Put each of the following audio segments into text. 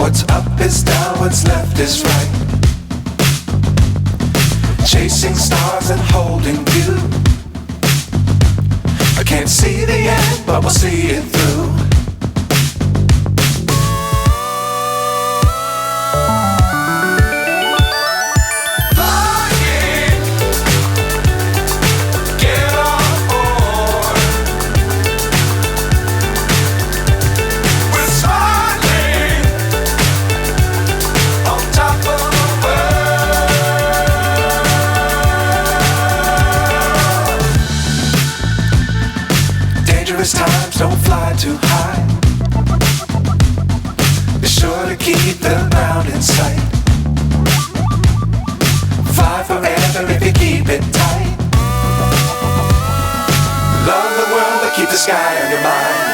What's up is down, what's left is right. Chasing stars and holding you. I can't see the end, but we'll see it through. Dangerous times, don't fly too high. Be sure to keep the ground in sight. Fly forever if you keep it tight. Love the world, but keep the sky on your mind.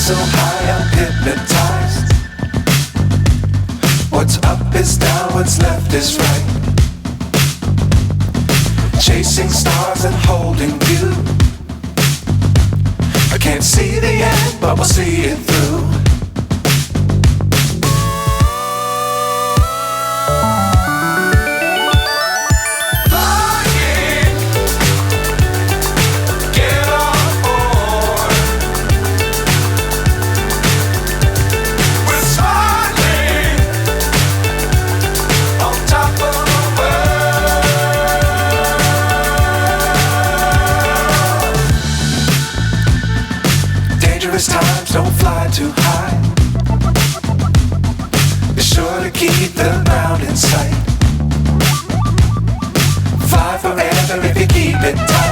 So high, I'm hypnotized. What's up is down, what's left is right. Chasing stars and holding you. I can't see the end, but we'll see it through. Dangerous times, don't fly too high. Be sure to keep the ground in sight. Fly forever if you keep it tight.